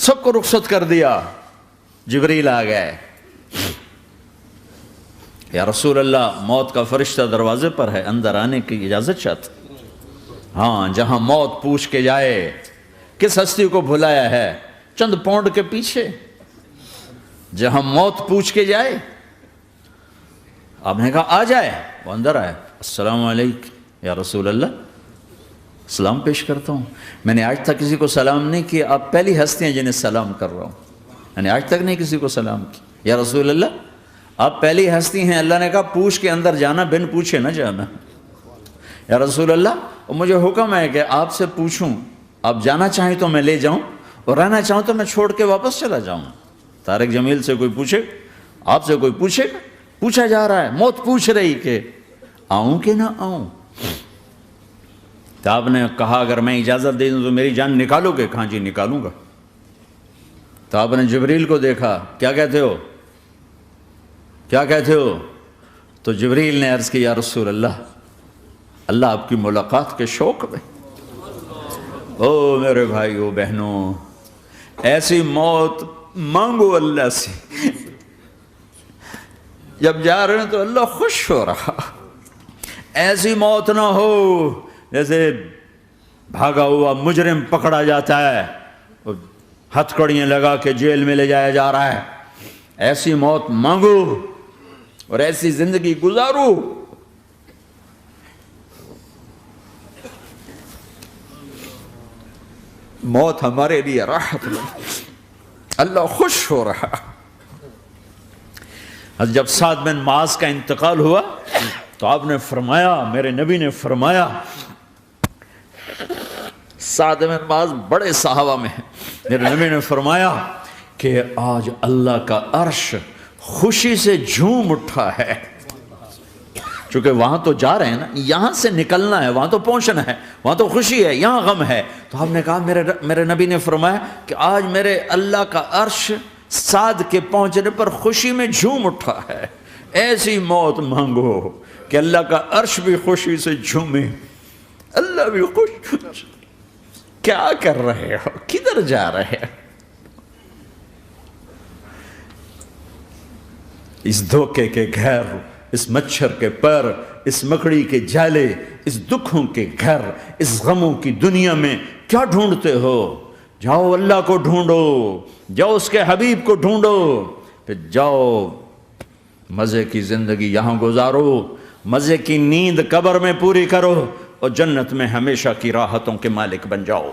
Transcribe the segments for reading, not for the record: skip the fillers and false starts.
سب کو رخصت کر دیا. جبریل آ گئے. یا رسول اللہ موت کا فرشتہ دروازے پر ہے, اندر آنے کی اجازت چاہتا. ہاں, جہاں موت پوچھ کے جائے کس ہستی کو بھلایا ہے, چند پونڈ کے پیچھے, جہاں موت پوچھ کے جائے. آپ نے کہا آ جائے, وہ اندر آئے. السلام علیکم یا رسول اللہ, سلام پیش کرتا ہوں. میں نے آج تک کسی کو سلام نہیں کیا, آپ پہلی ہستی ہیں جنہیں سلام کر رہا ہوں. میں نے آج تک نہیں کسی کو سلام کیا. یا رسول اللہ آپ پہلی ہستی ہیں. اللہ نے کہا پوچھ کے اندر جانا, بن پوچھے نہ جانا. یا رسول اللہ مجھے حکم ہے کہ آپ سے پوچھوں, آپ جانا چاہیں تو میں لے جاؤں, اور رہنا چاہوں تو میں چھوڑ کے واپس چلا جاؤں. طارق جمیل سے کوئی پوچھے, آپ سے کوئی پوچھے, پوچھا جا رہا ہے, موت پوچھ رہی کہ آؤں کہ نہ آؤں. تو آپ نے کہا اگر میں اجازت دے دوں تو میری جان نکالو گے؟ کہاں جی نکالوں گا. تو آپ نے جبریل کو دیکھا, کیا کہتے ہو, کیا کہتے ہو؟ تو جبریل نے عرض کی یا رسول اللہ, اللہ آپ کی ملاقات کے شوق میں. او میرے بھائیو بہنوں, ایسی موت مانگو اللہ سے. جب جا رہے ہیں تو اللہ خوش ہو رہا. ایسی موت نہ ہو جیسے بھاگا ہوا مجرم پکڑا جاتا ہے, ہتھکڑیاں لگا کے جیل میں لے جایا جا رہا ہے. ایسی موت مانگو اور ایسی زندگی گزارو. موت ہمارے لیے راحت ہے, اللہ خوش ہو رہا. جب سعد بن معاذ کا انتقال ہوا تو آپ نے فرمایا, میرے نبی نے فرمایا, سعد بن معاذ بڑے صحابہ میں ہیں, میرے نبی نے فرمایا کہ آج اللہ کا عرش خوشی سے جھوم اٹھا ہے. چونکہ وہاں تو جا رہے ہیں نا, یہاں سے نکلنا ہے, وہاں تو پہنچنا ہے, وہاں تو خوشی ہے, یہاں غم ہے. تو آپ نے کہا, میرے نبی نے فرمایا کہ آج میرے اللہ کا عرش سعد کے پہنچنے پر خوشی میں جھوم اٹھا ہے. ایسی موت مانگو کہ اللہ کا عرش بھی خوشی سے جھومے, اللہ بھی خوش. کیا کر رہے ہو, کدھر جا رہے ہو؟ اس دھوکے کے گھر, اس مچھر کے پر, اس مکڑی کے جالے, اس دکھوں کے گھر, اس غموں کی دنیا میں کیا ڈھونڈتے ہو؟ جاؤ اللہ کو ڈھونڈو, جاؤ اس کے حبیب کو ڈھونڈو, پھر جاؤ مزے کی زندگی یہاں گزارو, مزے کی نیند قبر میں پوری کرو, اور جنت میں ہمیشہ کی راحتوں کے مالک بن جاؤ.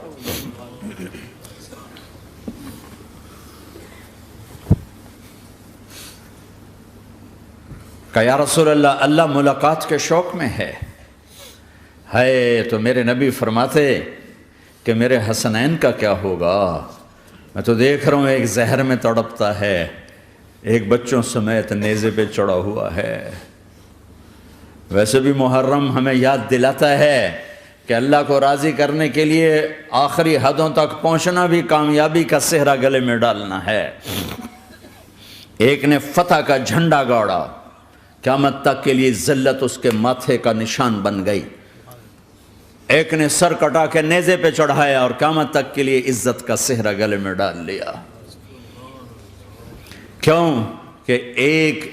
کہ یا رسول اللہ, اللہ ملاقات کے شوق میں ہے. تو میرے نبی فرماتے کہ میرے حسنین کا کیا ہوگا؟ میں تو دیکھ رہا ہوں ایک زہر میں تڑپتا ہے, ایک بچوں سمیت نیزے پہ چڑھا ہوا ہے. ویسے بھی محرم ہمیں یاد دلاتا ہے کہ اللہ کو راضی کرنے کے لیے آخری حدوں تک پہنچنا بھی کامیابی کا صحرا گلے میں ڈالنا ہے. ایک نے فتح کا جھنڈا گاڑا, قیامت تک کے لیے ذلت اس کے ماتھے کا نشان بن گئی. ایک نے سر کٹا کے نیزے پہ چڑھایا اور قیامت تک کے لیے عزت کا صحرا گلے میں ڈال لیا. کیوں کہ ایک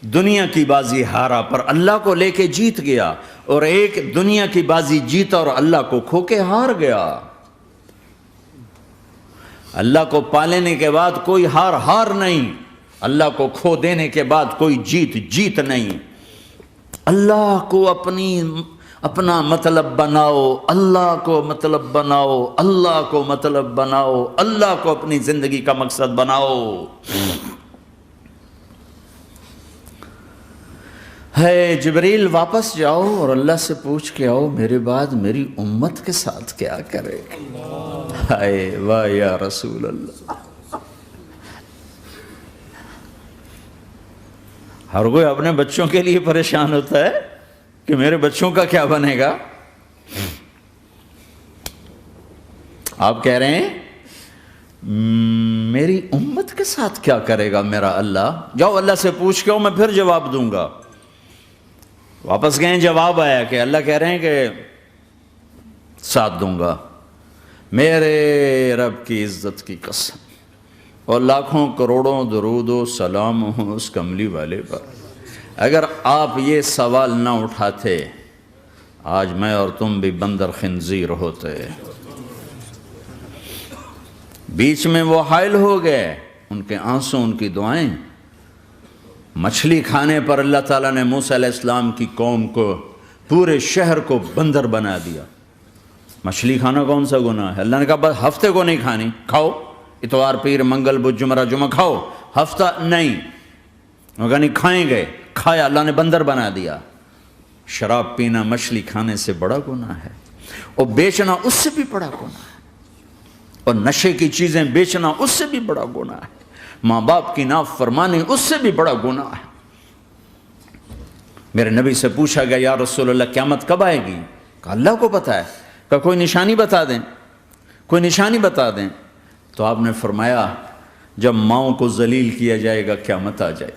دنیا کی بازی ہارا پر اللہ کو لے کے جیت گیا, اور ایک دنیا کی بازی جیتا اور اللہ کو کھو کے ہار گیا. اللہ کو پالینے کے بعد کوئی ہار نہیں, اللہ کو کھو دینے کے بعد کوئی جیت نہیں. اللہ کو اپنا مطلب بناؤ, اللہ کو مطلب بناؤ, اللہ کو مطلب بناؤ, اللہ کو اپنی زندگی کا مقصد بناؤ. جبریل واپس جاؤ اور اللہ سے پوچھ کے آؤ میرے بعد میری امت کے ساتھ کیا کرے گا. واہ یا رسول اللہ. ہر کوئی اپنے بچوں کے لیے پریشان ہوتا ہے کہ میرے بچوں کا کیا بنے گا. آپ کہہ رہے ہیں میری امت کے ساتھ کیا کرے گا میرا اللہ. جاؤ اللہ سے پوچھ کے آؤ, میں پھر جواب دوں گا. واپس گئے, جواب آیا کہ اللہ کہہ رہے ہیں کہ ساتھ دوں گا. میرے رب کی عزت کی قسم, اور لاکھوں کروڑوں درود و سلام ہوں اس کملی والے پر۔ اگر آپ یہ سوال نہ اٹھاتے آج میں اور تم بھی بندر خنزیر ہوتے۔ بیچ میں وہ حائل ہو گئے، ان کے آنسوں، ان کی دعائیں۔ مچھلی کھانے پر اللہ تعالیٰ نے موسیٰ علیہ السلام کی قوم کو، پورے شہر کو بندر بنا دیا۔ مچھلی کھانا کون سا گناہ ہے؟ اللہ نے کہا بس ہفتے کو نہیں کھانی، کھاؤ، اتوار پیر منگل بدھ جمعہ جمعہ کھاؤ، ہفتہ نہیں۔ وہ کہا نہیں کھائیں گے، کھایا، اللہ نے بندر بنا دیا۔ شراب پینا مچھلی کھانے سے بڑا گناہ ہے، اور بیچنا اس سے بھی بڑا گناہ ہے، اور نشے کی چیزیں بیچنا اس سے بھی بڑا گناہ ہے، ماں باپ کی نافرمانی اس سے بھی بڑا گناہ ہے۔ میرے نبی سے پوچھا گیا یا رسول اللہ قیامت کب آئے گی؟ کہا اللہ کو پتہ ہے۔ کہا کوئی نشانی بتا دیں، کوئی نشانی بتا دیں۔ تو آپ نے فرمایا جب ماؤں کو ذلیل کیا جائے گا قیامت آ جائے۔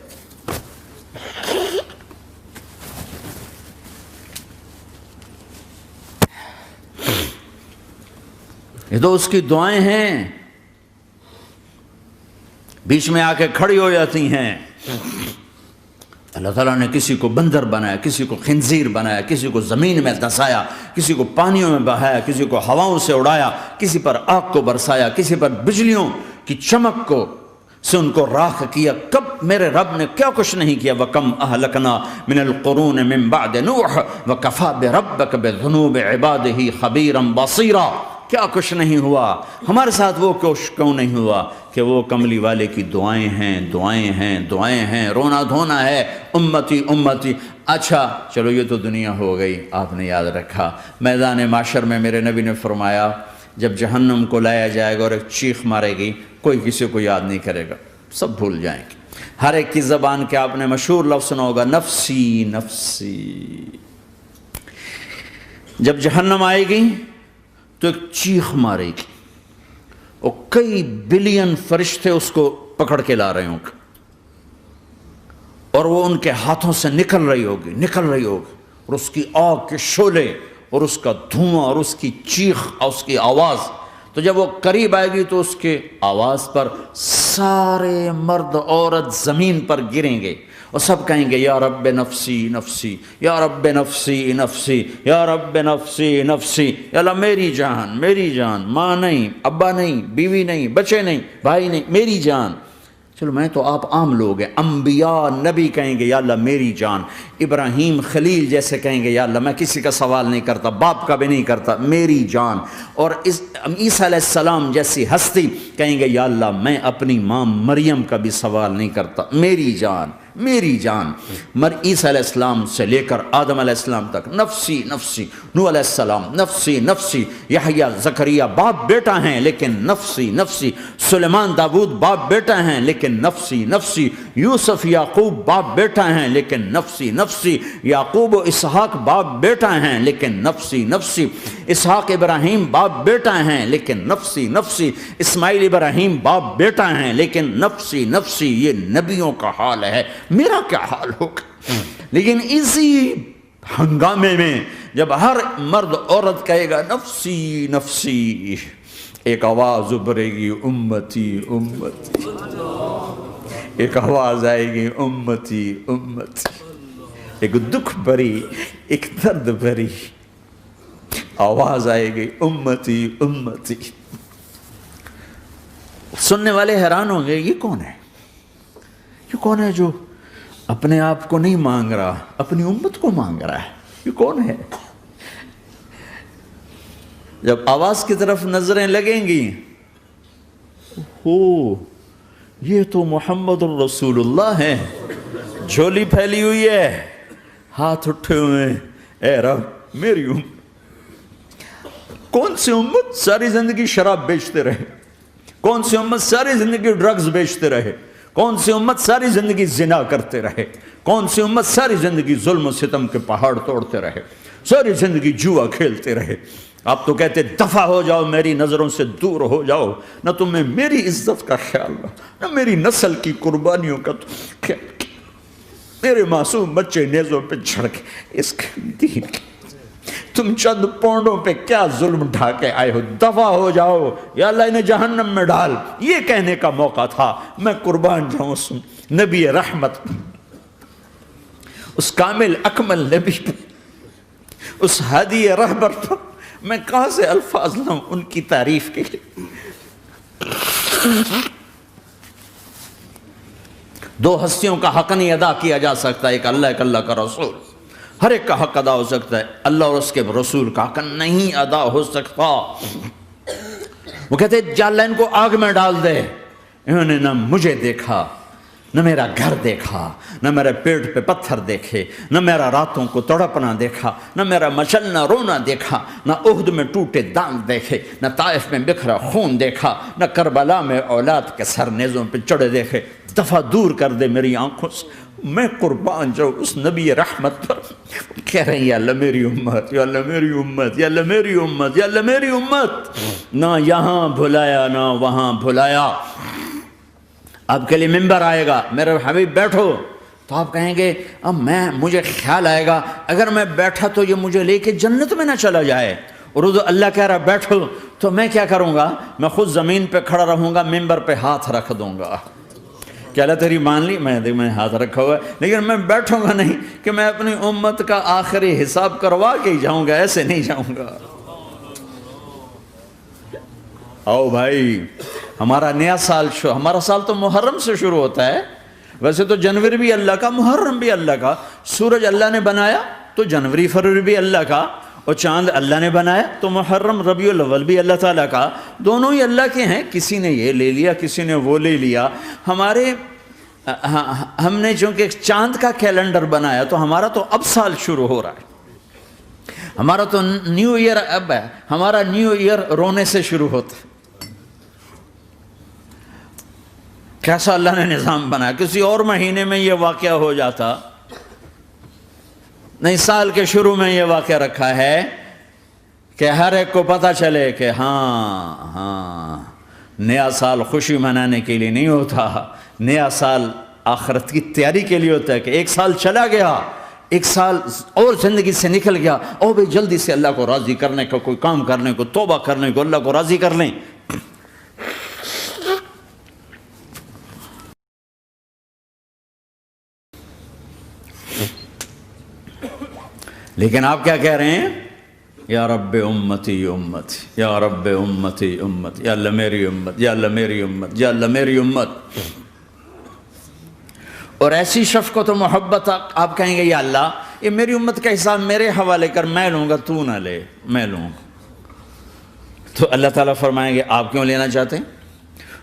یہ تو اس کی دعائیں ہیں، بیچ میں آ کے کھڑی ہو جاتی ہیں۔ اللہ تعالیٰ نے کسی کو بندر بنایا، کسی کو خنزیر بنایا، کسی کو زمین میں دھسایا، کسی کو پانیوں میں بہایا، کسی کو ہواؤں سے اڑایا، کسی پر آگ کو برسایا، کسی پر بجلیوں کی چمک کو سے ان کو راکھ کیا۔ کب میرے رب نے کیا کچھ نہیں کیا۔ وَكَمْ أَهْلَكْنَا مِنَ الْقُرُونِ مِن بَعْدِ نُوحٍ وَكَفَىٰ بِرَبِّكَ بِذُنُوبِ عِبَادِهِ خَبِيرًا بَصِيرًا۔ کیا کچھ نہیں ہوا ہمارے ساتھ، وہ کچھ کیوں نہیں ہوا کہ وہ کملی والے کی دعائیں ہیں، دعائیں ہیں، دعائیں ہیں، رونا دھونا ہے، امتی امتی۔ اچھا چلو یہ تو دنیا ہو گئی، آپ نے یاد رکھا میدان معاشر میں میرے نبی نے فرمایا جب جہنم کو لایا جائے گا اور ایک چیخ مارے گی، کوئی کسی کو یاد نہیں کرے گا، سب بھول جائیں گے۔ ہر ایک کی زبان کے آپ نے مشہور لفظ سنا ہوگا نفسی نفسی۔ جب جہنم آئے گی تو ایک چیخ مارے گی، اور کئی بلین فرشتے اس کو پکڑ کے لا رہے ہوں گے، اور وہ ان کے ہاتھوں سے نکل رہی ہوگی، اور اس کی آگ کے شعلے اور اس کا دھواں اور اس کی چیخ اور اس کی آواز۔ تو جب وہ قریب آئے گی تو اس کے آواز پر سارے مرد عورت زمین پر گریں گے، اور سب کہیں گے یا رب نفسی نفسی، یا رب نفسی نفسی، یا رب نفسی نفسی، یا اللہ میری جان، میری جان، ماں نہیں، ابا نہیں، بیوی نہیں، بچے نہیں، بھائی نہیں، میری جان۔ چلو میں تو آپ عام لوگ ہیں، انبیاء نبی کہیں گے یا اللہ میری جان، ابراہیم خلیل جیسے کہیں گے یا اللہ میں کسی کا سوال نہیں کرتا، باپ کا بھی نہیں کرتا، میری جان، اور عیسیٰ علیہ السلام جیسی ہستی کہیں گے یا اللہ میں اپنی ماں مریم کا بھی سوال نہیں کرتا، میری جان، میری جان۔ عیسیٰ علیہ السلام سے لے کر آدم علیہ السلام تک نفسی نفسی، نوح علیہ السلام نفسی نفسی، یحییٰ زکریا باپ بیٹا ہیں لیکن نفسی نفسی، سلیمان داؤد باپ بیٹا ہیں لیکن نفسی نفسی، یوسف یعقوب باپ بیٹا ہیں لیکن نفسی نفسی، یعقوب و اسحاق باپ بیٹا ہیں لیکن نفسی نفسی، اسحاق ابراہیم باپ بیٹا ہیں لیکن نفسی نفسی، اسماعیل ابراہیم باپ بیٹا ہیں لیکن نفسی نفسی۔ یہ نبیوں کا حال ہے، میرا کیا حال ہوگا؟ لیکن اسی ہنگامے میں جب ہر مرد عورت کہے گا نفسی نفسی، ایک آواز ابھرے گی امتی امتی، ایک آواز آئے گی امتی امتی، ایک دکھ بھری، ایک درد بھری آواز آئے گی امتی امتی۔ سننے والے حیران ہوں گے یہ کون ہے، یہ کون ہے جو اپنے آپ کو نہیں مانگ رہا، اپنی امت کو مانگ رہا ہے، یہ کون ہے؟ جب آواز کی طرف نظریں لگیں گی، ہو یہ تو محمد الرسول اللہ ہے، جھولی پھیلی ہوئی ہے، ہاتھ اٹھے ہوئے ہیں، اے رب میری امت۔ کون سی امت ساری زندگی شراب بیچتے رہے؟ کون سی امت ساری زندگی ڈرگز بیچتے رہے؟ کون سی امت ساری زندگی زنا کرتے رہے؟ کون سی امت ساری زندگی ظلم و ستم کے پہاڑ توڑتے رہے؟ ساری زندگی جوا کھیلتے رہے؟ آپ تو کہتے دفع ہو جاؤ، میری نظروں سے دور ہو جاؤ، نہ تمہیں میری عزت کا خیال نہ میری نسل کی قربانیوں کا خیال، میرے معصوم بچے نیزوں پہ چڑھ کے اس کے دین تم چند پونڈوں پہ کیا ظلم ڈھا کے آئے ہو، دفع ہو جاؤ، یا اللہ انہیں جہنم میں ڈال، یہ کہنے کا موقع تھا۔ میں قربان جاؤں اس نبی رحمت، اس کامل اکمل نبی پر، اس ہادی رہبر پر میں کہاں سے الفاظ لوں ان کی تعریف کے لیے۔ دو ہستیوں کا حق نہیں ادا کیا جا سکتا، ایک اللہ، ایک اللہ کا رسول۔ ہر ایک کا حق ادا ہو سکتا ہے، اللہ اور اس کے رسول کا حق نہیں ادا ہو سکتا۔ وہ کہتے ہیں جا اللہ ان کو آگ میں ڈال دے۔ انہوں نے نہ مجھے دیکھا، نہ میرا گھر دیکھا، نہ میرے پیٹ پہ پتھر دیکھے، نہ میرا راتوں کو تڑپنا دیکھا، نہ میرا مچلنا رونا دیکھا، نہ احد میں ٹوٹے دانت دیکھے، نہ طائف میں بکھرا خون دیکھا، نہ کربلا میں اولاد کے سر نیزوں پہ چڑھے دیکھے۔ دفعہ دور کر دے میری آنکھوں سے، میں قربان جاؤں اس نبی رحمت پر۔ کہہ رہے ہیں یا اللہ میری امت، یا اللہ میری امت، یا اللہ میری امت، یا اللہ میری امت۔ نہ یہاں بھلایا نہ وہاں بھلایا۔ آپ کے لیے ممبر آئے گا، میرے حبیب بیٹھو، تو آپ کہیں گے اب مجھے خیال آئے گا اگر میں بیٹھا تو یہ مجھے لے کے جنت میں نہ چلا جائے، اور اللہ کہہ رہا بیٹھو تو میں کیا کروں گا؟ میں خود زمین پہ کھڑا رہوں گا، ممبر پہ ہاتھ رکھ دوں گا کہ اللہ تیری مان لی، میں ہاتھ رکھا ہوا ہے، لیکن میں بیٹھوں گا نہیں کہ میں اپنی امت کا آخری حساب کروا کے ہی جاؤں گا، ایسے نہیں جاؤں گا۔ آؤ بھائی، ہمارا نیا سال ہمارا سال تو محرم سے شروع ہوتا ہے، ویسے تو جنوری بھی اللہ کا، محرم بھی اللہ کا، سورج اللہ نے بنایا تو جنوری فروری بھی اللہ کا، اور چاند اللہ نے بنایا تو محرم ربیع الاول بھی اللہ تعالیٰ کا، دونوں ہی اللہ کے ہیں۔ کسی نے یہ لے لیا، کسی نے وہ لے لیا۔ ہم نے چونکہ چاند کا کیلنڈر بنایا تو ہمارا تو اب سال شروع ہو رہا ہے، ہمارا تو نیو ایئر اب ہے، ہمارا نیو ایئر رونے سے شروع ہوتا ہے۔ کیسا اللہ نے نظام بنایا، کسی اور مہینے میں یہ واقعہ ہو جاتا، نہیں سال کے شروع میں یہ واقعہ رکھا ہے کہ ہر ایک کو پتہ چلے کہ ہاں نیا سال خوشی منانے کے لیے نہیں ہوتا، نیا سال آخرت کی تیاری کے لیے ہوتا ہے کہ ایک سال چلا گیا، ایک سال اور زندگی سے نکل گیا، اور بھی جلدی سے اللہ کو راضی کرنے کا کوئی کام کرنے کو، توبہ کرنے کو، اللہ کو راضی کر لیں۔ لیکن آپ کیا کہہ رہے ہیں؟ یا رب امتی امت، یا رب امتی امت، یا اللہ میری امت، یا اللہ میری امت، یا اللہ میری امت۔ اور ایسی شفقت و محبت آپ کہیں گے یا اللہ یہ میری امت کا حساب میرے حوالے کر، میں لوں گا، تو نہ لے، میں لوں گا۔ تو اللہ تعالیٰ فرمائیں گے آپ کیوں لینا چاہتے ہیں؟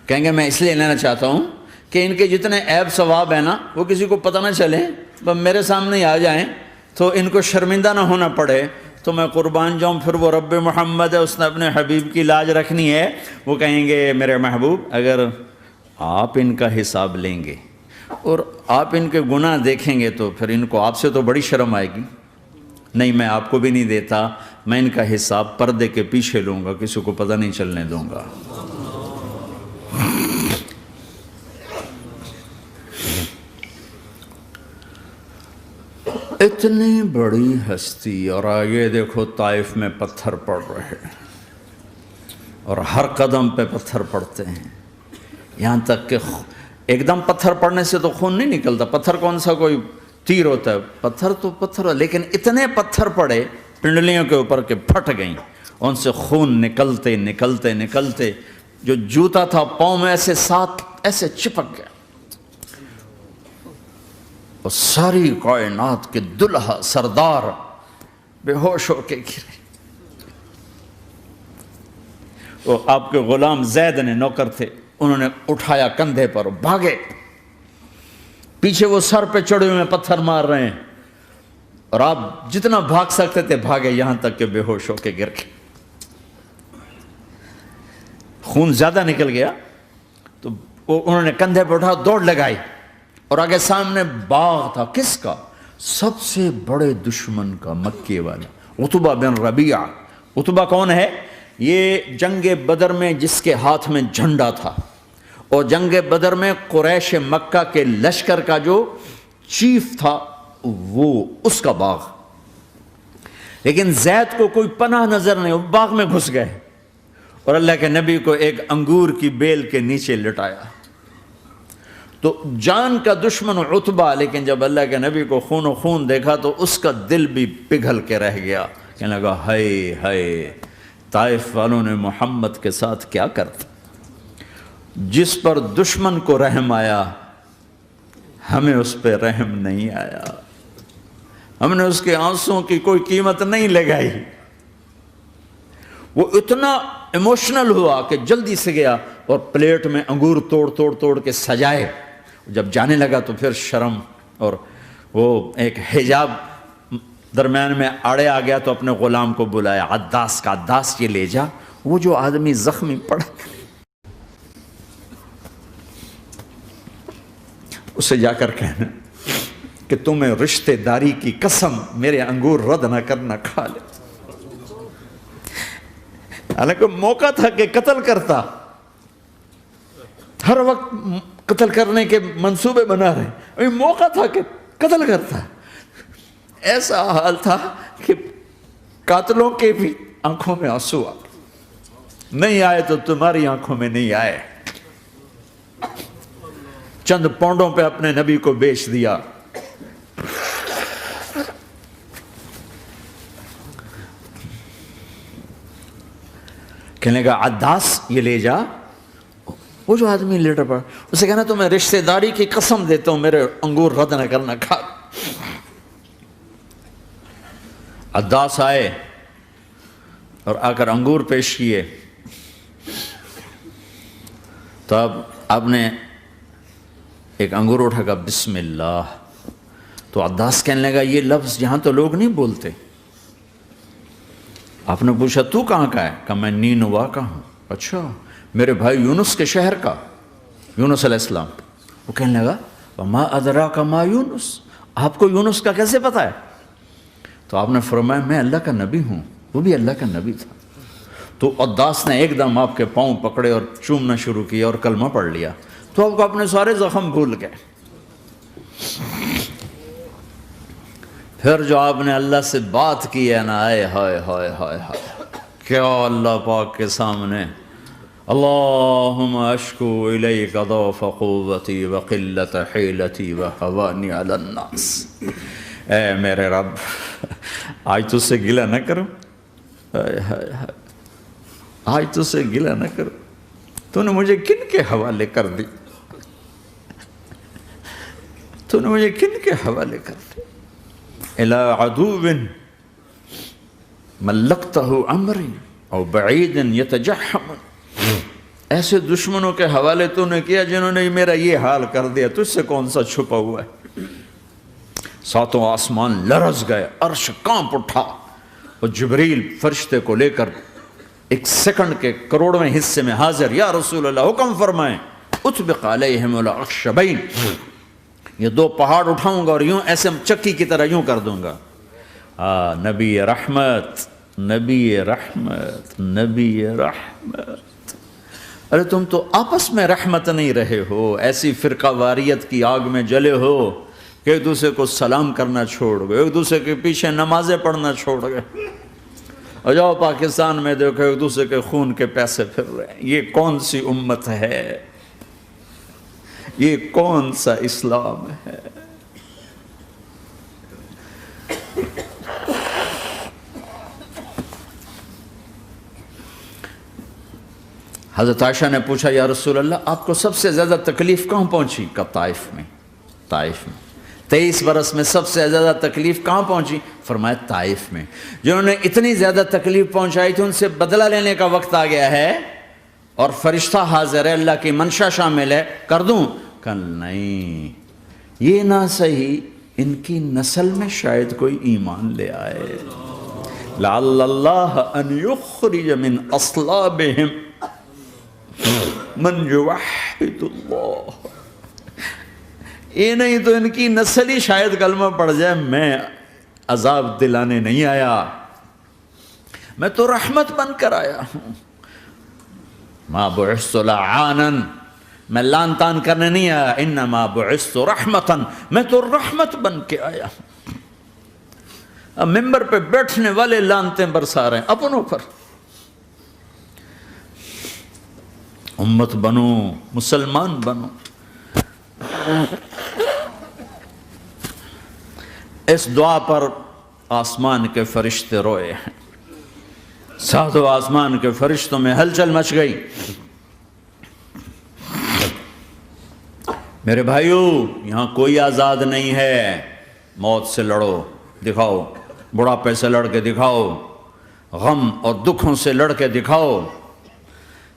کہیں گے میں اس لیے لینا چاہتا ہوں کہ ان کے جتنے عیب ثواب ہیں نا وہ کسی کو پتہ نہ چلے، بس میرے سامنے ہی آ جائیں تو ان کو شرمندہ نہ ہونا پڑے، تو میں قربان جاؤں۔ پھر وہ رب محمد ہے، اس نے اپنے حبیب کی لاج رکھنی ہے، وہ کہیں گے میرے محبوب اگر آپ ان کا حساب لیں گے اور آپ ان کے گناہ دیکھیں گے تو پھر ان کو آپ سے تو بڑی شرم آئے گی، نہیں میں آپ کو بھی نہیں دیتا، میں ان کا حساب پردے کے پیچھے لوں گا، کسی کو پتہ نہیں چلنے دوں گا۔ اتنی بڑی ہستی، اور آگے دیکھو طائف میں پتھر پڑ رہے ہیں، اور ہر قدم پہ پتھر پڑتے ہیں، یہاں تک کہ ایک دم پتھر پڑنے سے تو خون نہیں نکلتا، پتھر کون سا کوئی تیر ہوتا ہے، پتھر تو پتھر، لیکن اتنے پتھر پڑے پنڈلیوں کے اوپر کہ پھٹ گئیں، ان سے خون نکلتے نکلتے نکلتے جو جوتا تھا پاؤں میں ایسے چپک گیا، اور ساری کائنات کے دلہا سردار بے ہوش ہو کے گرے۔ وہ آپ کے غلام زید نے نوکر تھے، انہوں نے اٹھایا کندھے پر، بھاگے، پیچھے وہ سر پہ چڑھے ہوئے پتھر مار رہے ہیں، اور آپ جتنا بھاگ سکتے تھے بھاگے، یہاں تک کہ بے ہوش ہو کے گر گئے۔ خون زیادہ نکل گیا تو انہوں نے کندھے پہ اٹھا، دوڑ لگائی، اور آگے سامنے باغ تھا، کس کا؟ سب سے بڑے دشمن کا، مکے والا عتبہ بن ربیعہ۔ عتبہ کون ہے؟ یہ جنگ بدر میں جس کے ہاتھ میں جھنڈا تھا، اور جنگ بدر میں قریش مکہ کے لشکر کا جو چیف تھا وہ، اس کا باغ۔ لیکن زید کو کوئی پناہ نظر نہیں، وہ باغ میں گھس گئے اور اللہ کے نبی کو ایک انگور کی بیل کے نیچے لٹایا۔ تو جان کا دشمن عتبہ، لیکن جب اللہ کے نبی کو خون و خون دیکھا تو اس کا دل بھی پگھل کے رہ گیا، کہنے لگا ہائے ہائے، طائف والوں نے محمد کے ساتھ کیا کرتا۔ جس پر دشمن کو رحم آیا ہمیں اس پہ رحم نہیں آیا، ہم نے اس کے آنسوں کی کوئی قیمت نہیں لگائی۔ وہ اتنا ایموشنل ہوا کہ جلدی سے گیا اور پلیٹ میں انگور توڑ کے سجائے۔ جب جانے لگا تو پھر شرم اور وہ ایک حجاب درمیان میں آڑے آ گیا تو اپنے غلام کو بلایا، عداس کا، عداس یہ لے جا وہ جو آدمی زخمی پڑا، اسے جا کر کہنا کہ تمہیں رشتہ داری کی قسم میرے انگور رد نہ کرنا، کھا لے۔ حالانکہ موقع تھا کہ قتل کرتا، ہر وقت قتل کرنے کے منصوبے بنا رہے، ابھی موقع تھا کہ قتل کرتا۔ ایسا حال تھا کہ قاتلوں کے بھی آنکھوں میں آنسو آ گئے، نہیں آئے تو تمہاری آنکھوں میں نہیں آئے۔ چند پونڈوں پہ اپنے نبی کو بیچ دیا۔ کہنے لگا عداس یہ لے جا، وہ جو آدمی لیٹر پڑا، اسے کہنا تو میں رشتہ داری کی قسم دیتا ہوں میرے انگور رد نہ کرنا، کھا۔ عداس آئے اور آ کر انگور پیش کیے تو اب آپ نے ایک انگور اٹھا کر بسم اللہ، تو عداس کہنے لگا یہ لفظ یہاں تو لوگ نہیں بولتے۔ آپ نے پوچھا تو کہاں کا ہے؟ کہا میں نینوا کا ہوں۔ اچھا، میرے بھائی یونس کے شہر کا، یونس علیہ السلام۔ وہ کہنے لگا وما ادراک ما یونس، آپ کو یونس کا کیسے پتا ہے؟ تو آپ نے فرمایا میں اللہ کا نبی ہوں، وہ بھی اللہ کا نبی تھا۔ تو عداس نے ایک دم آپ کے پاؤں پکڑے اور چومنا شروع کیا اور کلمہ پڑھ لیا، تو آپ کو اپنے سارے زخم بھول گئے۔ پھر جو آپ نے اللہ سے بات کی ہے نا، آئے ہائے ہائے ہائے ہائے، کیا اللہ پاک کے سامنے اللہم اشکو الیک ضعف قوتی وقلت حیلتی وہوانی علی الناس، اے میرے رب آج تجھ سے گلہ نہ کرو، آج تجھ سے گلہ نہ کرو، تو نے مجھے کن کے حوالے کر دی، تو نے مجھے کن کے حوالے کر دی، الی عدو ملکتہ عمری او بعید یتجحم، ایسے دشمنوں کے حوالے تو نے کیا جنہوں نے میرا یہ حال کر دیا، تجھ سے کون سا چھپا ہوا ہے۔ ساتوں آسمان لرز گئے، عرش کانپ اٹھا، اور جبریل فرشتے کو لے کر ایک سیکنڈ کے کروڑویں حصے میں حاضر، یا رسول اللہ حکم فرمائیں اطبق علیہم الاخشبین، یہ دو پہاڑ اٹھاؤں گا اور یوں ایسے چکی کی طرح یوں کر دوں گا۔ نبی رحمت، نبی رحمت، نبی رحمت۔ ارے تم تو آپس میں رحمت نہیں رہے ہو، ایسی فرقہ واریت کی آگ میں جلے ہو کہ ایک دوسرے کو سلام کرنا چھوڑ گئے، ایک دوسرے کے پیچھے نمازیں پڑھنا چھوڑ گئے، اور جاؤ پاکستان میں دیکھو ایک دوسرے کے خون کے پیسے پھر رہے ہیں۔ یہ کون سی امت ہے؟ یہ کون سا اسلام ہے؟ حضرت عائشہ نے پوچھا یا رسول اللہ آپ کو سب سے زیادہ تکلیف کہاں پہنچی؟ کہا طائف میں، طائف میں۔ 23 برس میں سب سے زیادہ تکلیف کہاں پہنچی؟ فرمایا طائف میں۔ جنہوں نے اتنی زیادہ تکلیف پہنچائی تھی ان سے بدلہ لینے کا وقت آ گیا ہے، اور فرشتہ حاضر ہے، اللہ کی منشا شامل ہے، کر دوں؟ کہ نہیں، یہ نہ صحیح، ان کی نسل میں شاید کوئی ایمان لے آئے، لعل اللہ ان یخرج من اصلابہم من یوحد اللہ، یہ نہیں تو ان کی نسل ہی شاید کلمہ پڑھ جائے۔ میں عذاب دلانے نہیں آیا، میں تو رحمت بن کر آیا ہوں۔ ما بعثت لعانا، میں لان تان کرنے نہیں آیا، انما بعثت رحمتا، میں تو رحمت بن کے آیا ہوں۔ اب ممبر پہ بیٹھنے والے لانتیں برسا رہے ہیں اپنوں پر. امت بنو، مسلمان بنو. اس دعا پر آسمان کے فرشتے روئے ہیں. ساتوں آسمان کے فرشتوں میں ہلچل مچ گئی. میرے بھائیو، یہاں کوئی آزاد نہیں ہے. موت سے لڑو، دکھاؤ. بڑھاپے سے لڑ کے دکھاؤ. غم اور دکھوں سے لڑ کے دکھاؤ.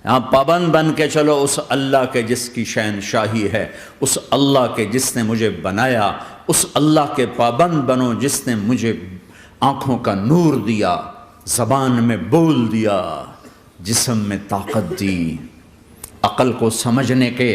یہاں پابند بن کے چلو اس اللہ کے جس کی شہنشاہی ہے، اس اللہ کے جس نے مجھے بنایا. اس اللہ کے پابند بنو جس نے مجھے آنکھوں کا نور دیا، زبان میں بول دیا، جسم میں طاقت دی، عقل کو سمجھنے کے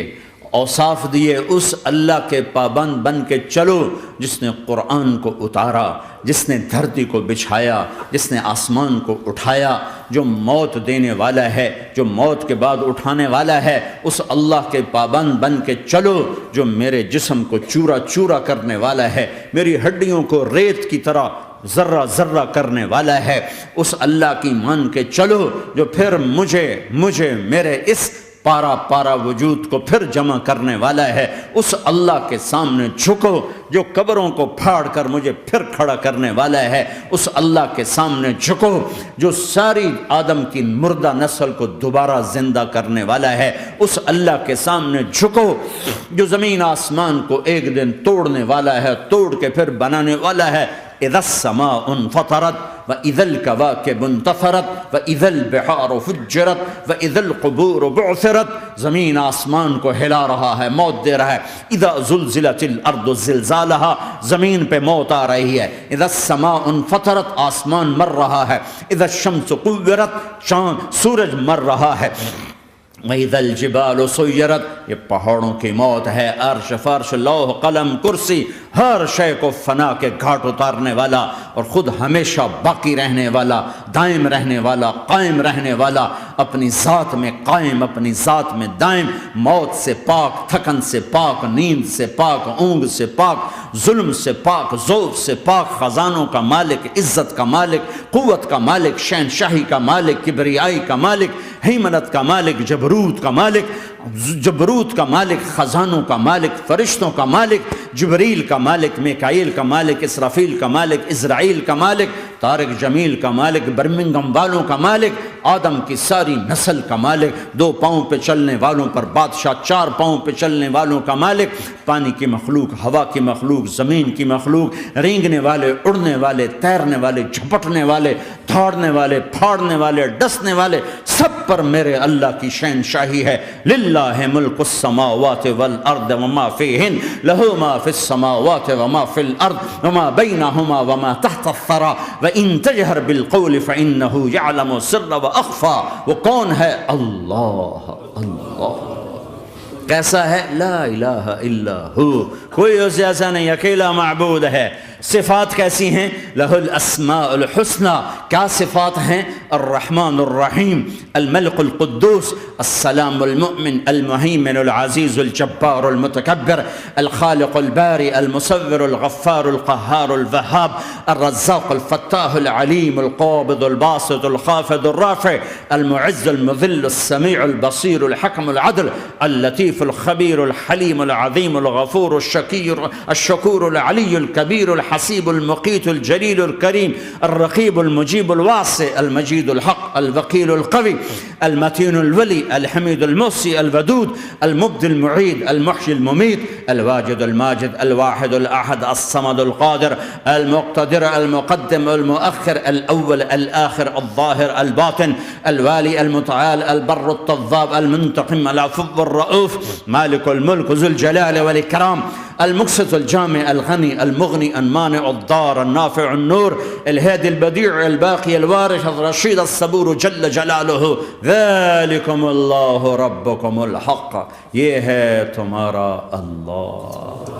اوصاف دیے. اس اللہ کے پابند بن کے چلو جس نے قرآن کو اتارا، جس نے دھرتی کو بچھایا، جس نے آسمان کو اٹھایا، جو موت دینے والا ہے، جو موت کے بعد اٹھانے والا ہے. اس اللہ کے پابند بن کے چلو جو میرے جسم کو چورا چورا کرنے والا ہے، میری ہڈیوں کو ریت کی طرح ذرہ ذرہ کرنے والا ہے. اس اللہ کی مان کے چلو جو پھر مجھے میرے اس پارا پارا وجود کو پھر جمع کرنے والا ہے. اس اللہ کے سامنے جھکو جو قبروں کو پھاڑ کر مجھے پھر کھڑا کرنے والا ہے. اس اللہ کے سامنے جھکو جو ساری آدم کی مردہ نسل کو دوبارہ زندہ کرنے والا ہے. اس اللہ کے سامنے جھکو جو زمین آسمان کو ایک دن توڑنے والا ہے، توڑ کے پھر بنانے والا ہے. اذا السماء انفطرت واذا الكواكب انتثرت واذا البحار فجرت واذا القبور بعثرت. زمین آسمان کو ہلا رہا ہے، موت دے رہا ہے. اذا زلزلت الارض زلزالها، زمین پہ موت آ رہی ہے. اذا السماء انفطرت، آسمان مر رہا ہے. اذا الشمس قورت، چاند سورج مر رہا ہے. وَإِذَا الْجِبَالُ سُيِّرَتْ، یہ پہاڑوں کی موت ہے. عرش فرش لوح قلم کرسی ہر شے کو فنا کے گھاٹ اتارنے والا اور خود ہمیشہ باقی رہنے والا، دائم رہنے والا، قائم رہنے والا، اپنی ذات میں قائم، اپنی ذات میں دائم، موت سے پاک، تھکن سے پاک، نیند سے پاک، اونگ سے پاک، ظلم سے پاک، ذوق سے پاک، خزانوں کا مالک، عزت کا مالک، قوت کا مالک، شہنشاہی کا مالک، کبریائی کا مالک، ہیمنت کا مالک، جبروت کا مالک، خزانوں کا مالک، فرشتوں کا مالک، جبریل کا مالک، میکائیل کا مالک، اسرافیل کا مالک، اسرائیل کا مالک، طارق جمیل کا مالک، برمنگم والوں کا مالک، آدم کی ساری نسل کا مالک، 2 پاؤں پہ چلنے والوں پر بادشاہ، 4 پاؤں پہ چلنے والوں کا مالک، پانی کی مخلوق، ہوا کی مخلوق، زمین کی مخلوق، رینگنے والے، اڑنے والے، تیرنے والے، جھپٹنے والے، دھاڑنے والے، پھاڑنے والے، ڈسنے والے، سب پر میرے اللہ کی شہنشاہی ہے. للہ ملک السماوات والارض وما فیہن، لہ ما فی السماوات وما فی الارض وما بینہما وما تحت الثری وان تجہر بالقول فانہ یعلم السر واخفی. وہ کون ہے؟ اللہ. اللہ کیسا ہے؟ لا الہ الا ہو، کوئی اس جیسا نہیں، اکیلا معبود ہے. صفات کیسی ہیں؟ لہ الاسماء الحسنى. کیا صفات ہیں؟ الرحمن الرحیم، الملک القدوس، السلام المؤمن، المہیمن العزیز الجبار المتکبر، الخالق الباری المصور الغفار القہار الوہاب، الرزاق الفتاح العلیم القابض الباسط الخافض الرافع، المعز المذل السمیع البصیر الحکم العدل، اللطیف الخبیر الحلیم العظیم الغفور الشکور العلی الکبیر الحسیب المقیت الجلیل الکریم، الرقیب المجیب الواسع، المجید الحق، الوکیل القوی، المتین الولی، الحمید المحصی، الودود، المبدی المعید، المحیی الممیت، الواجد الماجد، الواحد الاحد، الصمد القادر، المقتدر، المقدم، المؤخر، الاول، الآخر، الظاهر، الباطن، الوالي، المتعال، البر، التواب، المنتقم، العفو، الرؤوف، مالك الملك، ذو الجلال والإكرام، المقسط، الجامع، الغني، المغني، المانع، الضار، النافع، النور، الهادي، البديع، الباقي، الوارث، الرشيد، الصبور جل جلاله. ذلكم اللہ ربکم الحق، یہ ہے تمہارا اللہ.